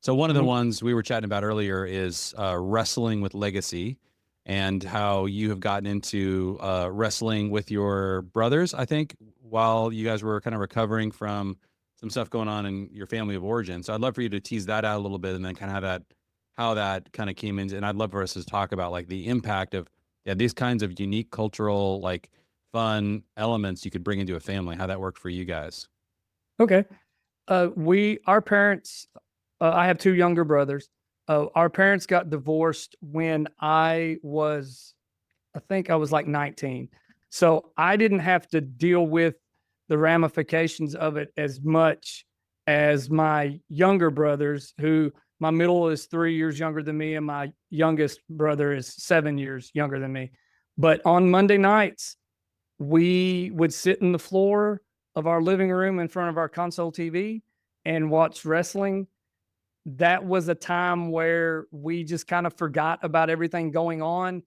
So one of the Mhm. ones we were chatting about earlier is wrestling with legacy, and how you have gotten into wrestling with your brothers, I think, while you guys were kind of recovering from some stuff going on in your family of origin. So I'd love for you to tease that out a little bit, and then kind of how that kind of came in. And I'd love for us to talk about like the impact of, yeah, these kinds of unique cultural, like, fun elements you could bring into a family, how that worked for you guys. Okay. Our parents, I have two younger brothers. Our parents got divorced when I think I was like 19. So I didn't have to deal with the ramifications of it as much as my younger brothers, who my middle is 3 years younger than me, and my youngest brother is 7 years younger than me. But on Monday nights, we would sit in the floor of our living room in front of our console TV and watch wrestling. That was a time where we just kind of forgot about everything going on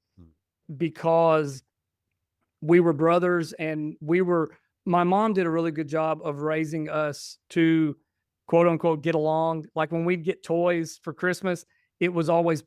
because we were brothers and my mom did a really good job of raising us to quote unquote get along. Like when we'd get toys for Christmas, it was always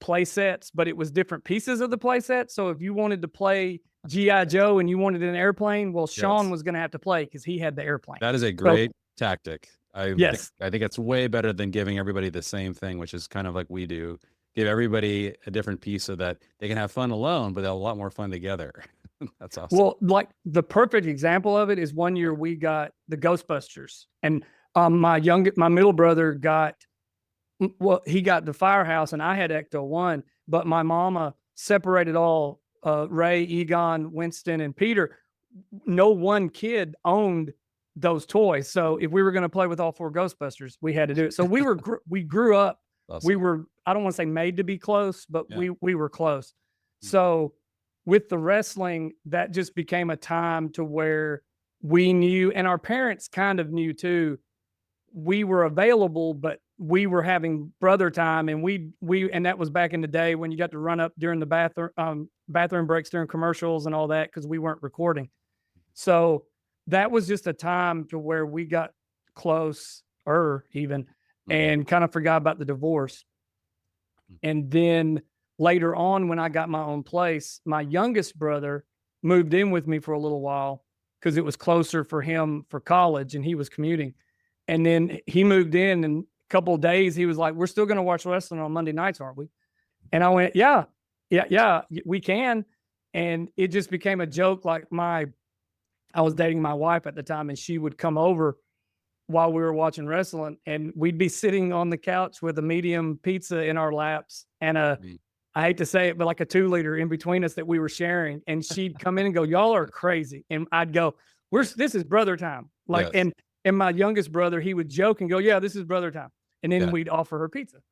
play sets, but it was different pieces of the play set. So if you wanted to play G.I. Joe and you wanted an airplane, well, Sean Yes. was going to have to play because he had the airplane. That is a So, great tactic. yes. I think it's way better than giving everybody the same thing, which is kind of like we do. Give everybody a different piece so that they can have fun alone, but they'll have a lot more fun together. That's awesome. Well, like the perfect example of it is one year we got the Ghostbusters, and my middle brother got, well, he got the Firehouse, and I had Ecto One, but my mama separated all Ray, Egon, Winston, and Peter. No one kid owned those toys, so if we were going to play with all four Ghostbusters, we had to do it. So we grew up. We Awesome. were, I don't want to say made to be close, but Yeah. we were close. Mm. So with the wrestling, that just became a time to where we knew, and our parents kind of knew too, we were available, but we were having brother time, and and that was back in the day when you got to run up during the bathroom breaks during commercials and all that because we weren't recording. So that was just a time to where we got close, or even, Mhm. and kind of forgot about the divorce. And then later on, when I got my own place, my youngest brother moved in with me for a little while because it was closer for him for college and he was commuting. And then he moved in, and a couple of days he was like, "We're still going to watch wrestling on Monday nights, aren't we?" And I went, "Yeah, yeah, we can." And it just became a joke. Like I was dating my wife at the time, and she would come over while we were watching wrestling, and we'd be sitting on the couch with a medium pizza in our laps and Mhm. I hate to say it, but like a 2 liter in between us that we were sharing. And she'd come in and go, "Y'all are crazy." And I'd go, this is brother time. Like, Yes. and my youngest brother, he would joke and go, "Yeah, this is brother time." And then Yeah. we'd offer her pizza.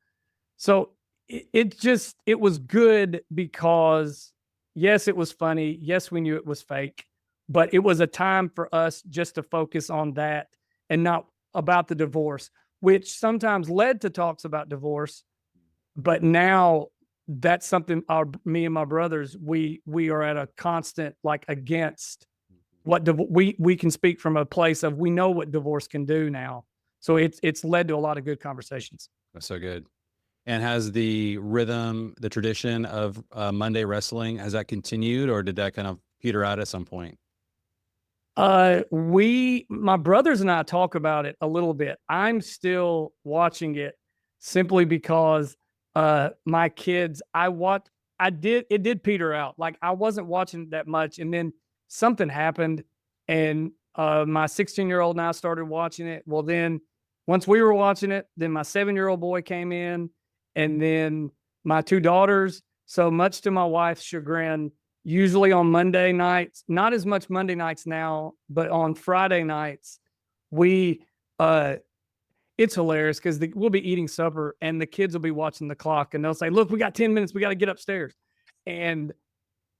So it was good because yes, it was funny. Yes, we knew it was fake, but it was a time for us just to focus on that and not about the divorce, which sometimes led to talks about divorce. But now that's something me and my brothers, we are at a constant like against what we can speak from a place of we know what divorce can do now. So it's led to a lot of good conversations. That's so good. And has the rhythm, the tradition of Monday wrestling, has that continued, or did that kind of peter out at some point? My brothers and I talk about it a little bit. I'm still watching it simply because my kids, it did peter out. Like I wasn't watching that much, and then something happened, and my 16-year-old and I started watching it. Well, then once we were watching it, then my 7-year-old boy came in, and then my two daughters. So much to my wife's chagrin, usually on Monday nights, not as much Monday nights now, but on Friday nights, we uh it's hilarious because we'll be eating supper and the kids will be watching the clock and they'll say, "Look, we got 10 minutes, we got to get upstairs." And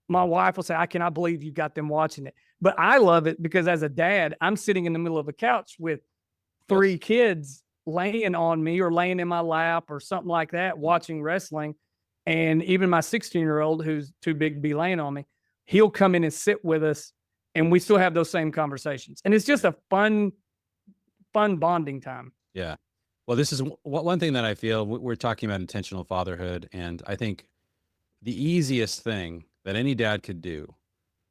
my wife will say, "I cannot believe you got them watching it." But I love it because as a dad, I'm sitting in the middle of a couch with three Yes. kids laying on me or laying in my lap or something like that, Mm. watching wrestling. And even my 16-year-old, who's too big to be laying on me, he'll come in and sit with us and we still have those same conversations. And it's just a fun bonding time. Yeah. Well, this is one thing that I feel we're talking about intentional fatherhood. And I think the easiest thing that any dad could do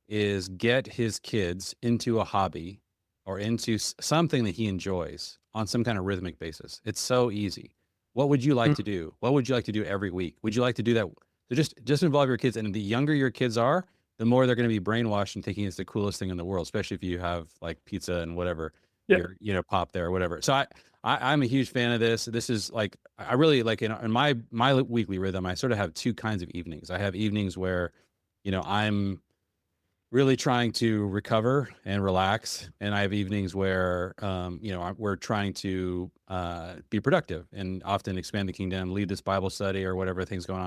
is get his kids into a hobby or into something that he enjoys on some kind of rhythmic basis. It's so easy. What would you like to Mm, do? What would you like to do every week? Would you like to do that? So just involve your kids, and the younger your kids are, the more they're going to be brainwashed and thinking it's the coolest thing in the world, especially if you have like pizza and whatever yeah, pop there or whatever. So I'm a huge fan of this. This is like I really like in my weekly rhythm. I sort of have two kinds of evenings. I have evenings where, I'm really trying to recover and relax. And I have evenings where, we're trying to be productive and often expand the kingdom, lead this Bible study or whatever things going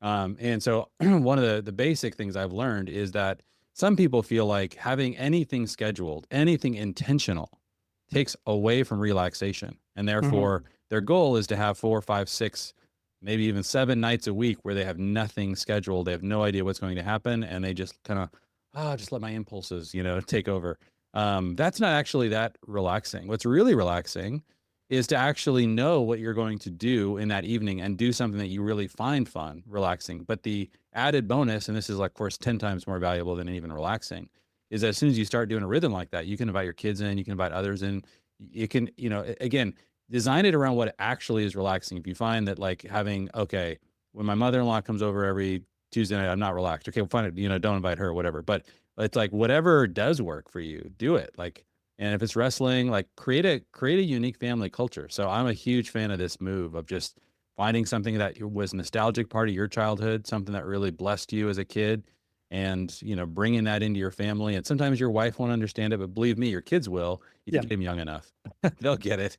on. And so one of the basic things I've learned is that some people feel like having anything scheduled, anything intentional takes away from relaxation. And mhm, therefore their goal is to have 4, 5, 6, maybe even 7 nights a week where they have nothing scheduled. They have no idea what's going to happen. And they just kind of just let my impulses, take over. That's not actually that relaxing. What's really relaxing is to actually know what you're going to do in that evening and do something that you really find fun, relaxing. But the added bonus, and this is like, of course, 10 times more valuable than even relaxing, is as soon as you start doing a rhythm like that, you can invite your kids in, you can invite others in. You can, again, design it around what actually is relaxing. If you find that like okay, when my mother-in-law comes over every Tuesday night, I'm not relaxed. Okay, well, fine. Don't invite her, whatever. But it's like whatever does work for you, do it. Like, and if it's wrestling, like create a unique family culture. So I'm a huge fan of this move of just finding something that was nostalgic part of your childhood, something that really blessed you as a kid, and bringing that into your family. And sometimes your wife won't understand it, but believe me, your kids will if you yeah. get them young enough. They'll get it.